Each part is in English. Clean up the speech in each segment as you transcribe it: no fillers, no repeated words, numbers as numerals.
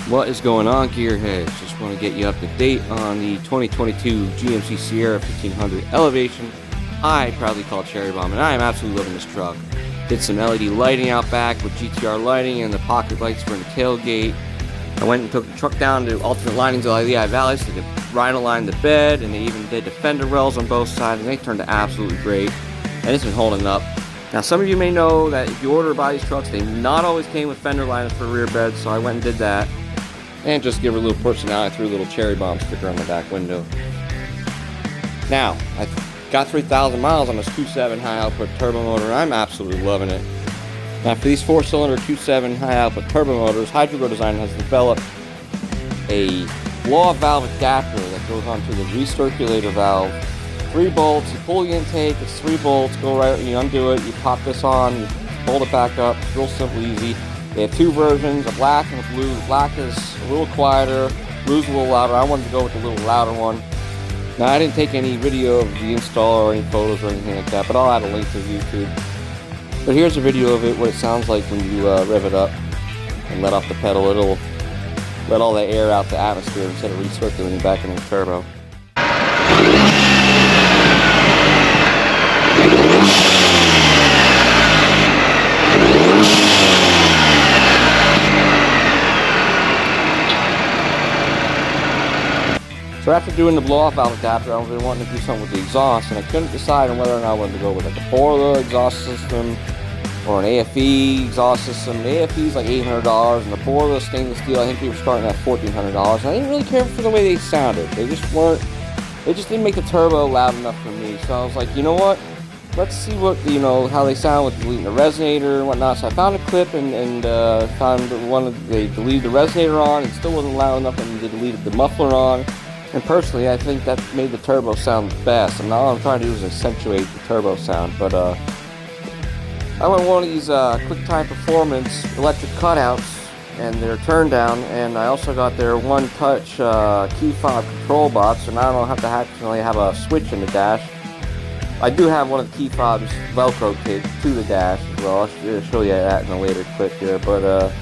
What is going on, gearheads? Just want to get you up to date on the 2022 GMC Sierra 1500 Elevation. I proudly call it Cherry Bomb, and I am absolutely loving this truck. Did some LED lighting out back with GTR lighting and the pocket lights for the tailgate. I went and took the truck down to alternate linings of Lehigh Valley, so they could rhino line the bed, and they even did the fender wells on both sides, and they turned out absolutely great. And it's been holding up. Now, some of you may know that if you order or buy these trucks, they not always came with fender liners for rear beds, so I went and did that. And just give her a little personality, I threw a little Cherry Bomb sticker on the back window. Now, I got 3,000 miles on this 2.7 high output turbo motor, and I'm absolutely loving it. Now, for these 4-cylinder 2.7 high output turbo motors, Hydrogrow Design has developed a blow-off valve adapter that goes onto the recirculator valve. 3 bolts, you pull the intake, it's 3 bolts, go right, you undo it, you pop this on, you hold it back up, it's real simple, easy. They have 2 versions, a black and a blue. The black is a little quieter, blue's a little louder. I wanted to go with the little louder one. Now, I didn't take any video of the install or any photos or anything like that, but I'll add a link to YouTube. But here's a video of it, what it sounds like when you rev it up and let off the pedal. It'll let all the air out the atmosphere instead of recirculating back into the turbo. So after doing the blow-off valve adapter, I was really wanting to do something with the exhaust, and I couldn't decide on whether or not I wanted to go with like a Borla exhaust system or an AFE exhaust system. The AFE is like $800, and the Borla stainless steel, I think they were starting at $1,400. I didn't really care for the way they sounded. They just didn't make the turbo loud enough for me. So I was like, you know what? Let's see what, how they sound with deleting the resonator and whatnot. So I found a clip and found they deleted the resonator on. It still wasn't loud enough, and they deleted the muffler on. And personally, I think that made the turbo sound best. And all I'm trying to do is accentuate the turbo sound. But I went one of these QuickTime Performance electric cutouts, and their turn down. And I also got their one-touch key fob control box. So now I don't have to actually have a switch in the dash. I do have one of the key fobs Velcro kit to the dash as well. I'll show you that in a later clip here. But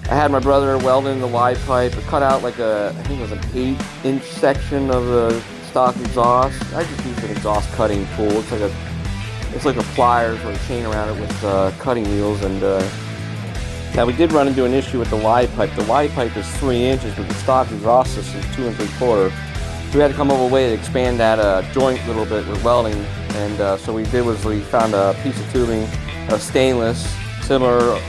I had my brother weld in the Y pipe, cut out like I think it was an 8-inch section of the stock exhaust. I just used an exhaust cutting tool. It's like a pliers or a chain around it with cutting wheels. And now we did run into an issue with the Y pipe. The Y pipe is 3 inches, but the stock exhaust system is 2 3/4. So we had to come up with a way to expand that joint a little bit with welding. And so what we did was we found a piece of tubing, stainless, similar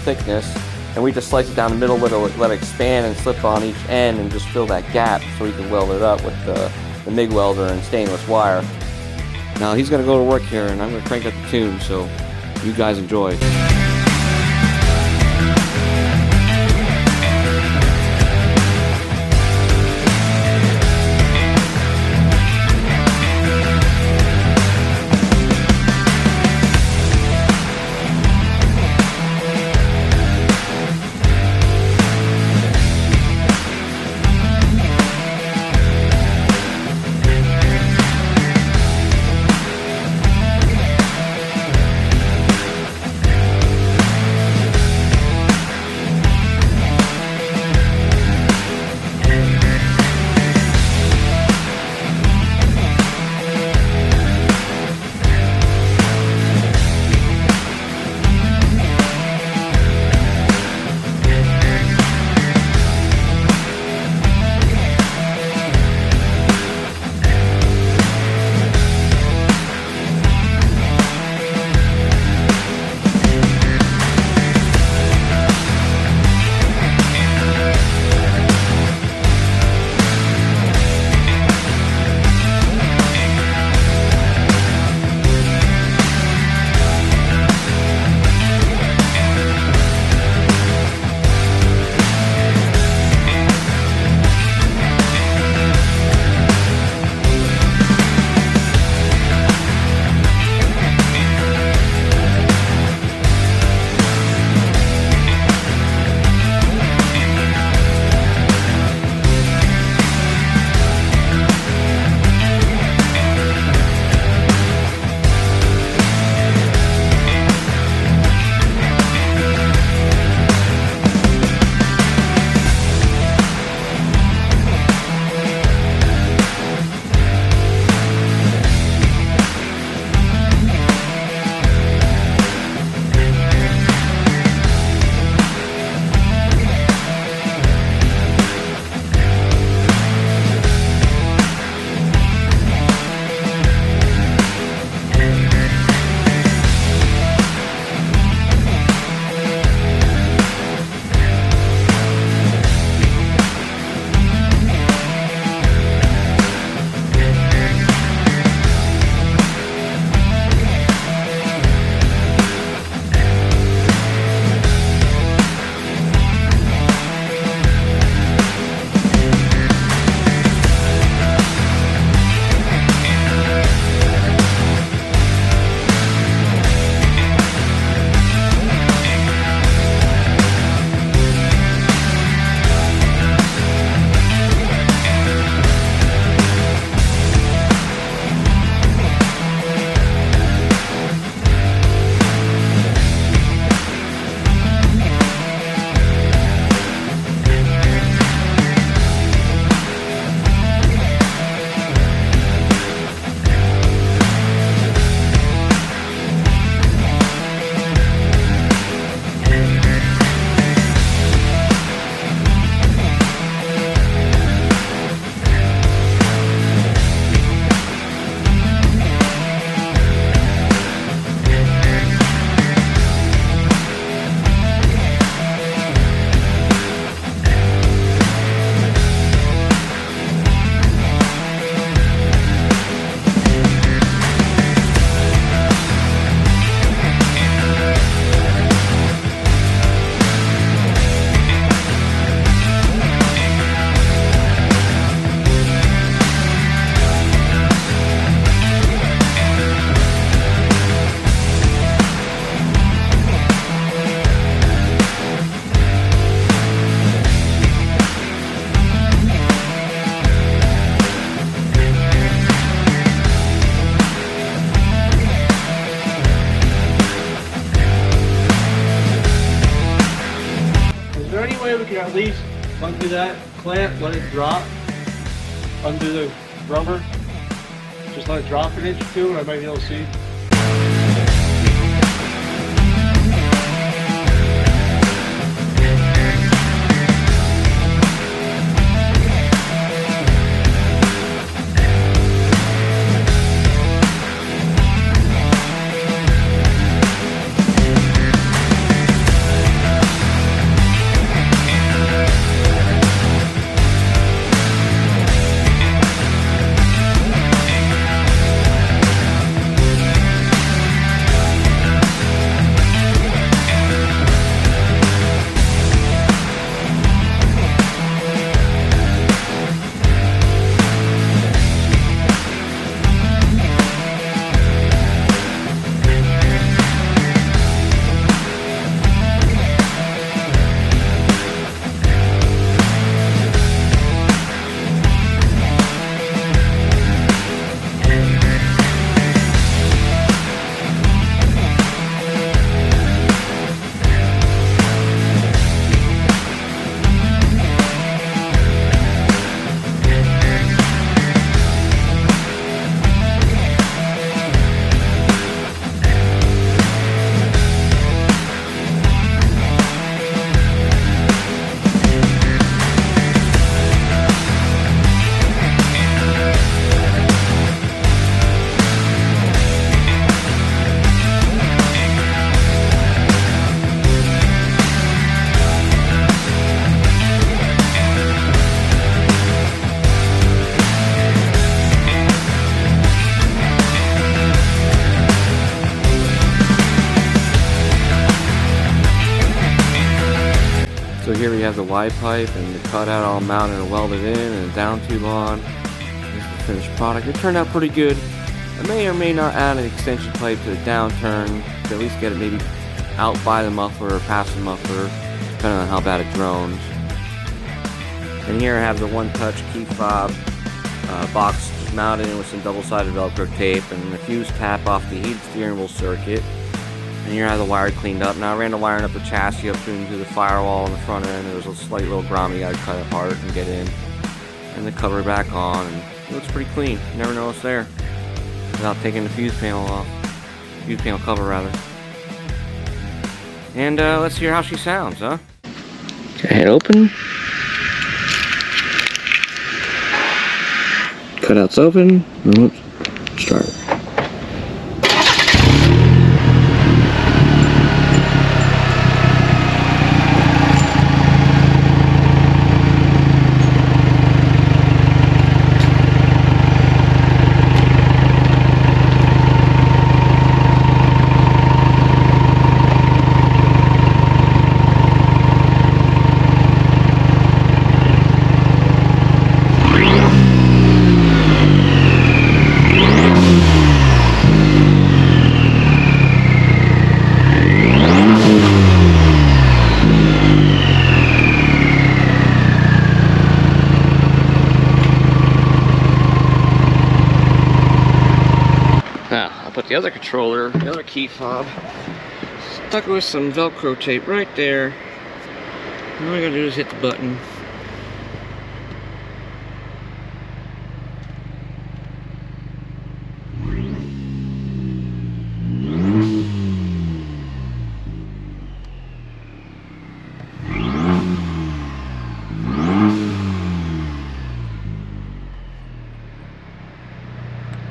thickness. And we just slice it down the middle, let it expand and slip on each end and just fill that gap so we can weld it up with the MIG welder and stainless wire. Now he's going to go to work here, and I'm going to crank up the tune, so you guys enjoy. Undo that clamp, let it drop. Undo the rubber. Just let it drop an inch or two, and I might be able to see. So here we have the Y pipe and the cutout all mounted and welded in, and a down tube on. Here's the finished product. It turned out pretty good. I may or may not add an extension pipe to the downturn to at least get it maybe out by the muffler or past the muffler, depending on how bad it drones. And here I have the one-touch key fob box just mounted in with some double-sided Velcro tape and the fuse cap off the heated steering wheel circuit. And here I have the wire cleaned up. Now I ran the wiring up the chassis up into the firewall on the front end. There was a slight little grommet you gotta cut apart and get in. And the cover back on, and it looks pretty clean. You never know it's there without taking the fuse panel off. Fuse panel cover rather. And let's hear how she sounds, huh? Okay, head open. Cutouts open. Oops. Start. Put the other controller, the other key fob, stuck it with some Velcro tape right there. All I gotta do is hit the button.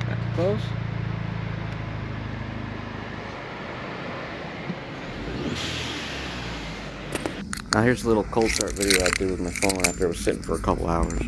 Back close. Now here's a little cold start video I did with my phone after it was sitting for a couple hours.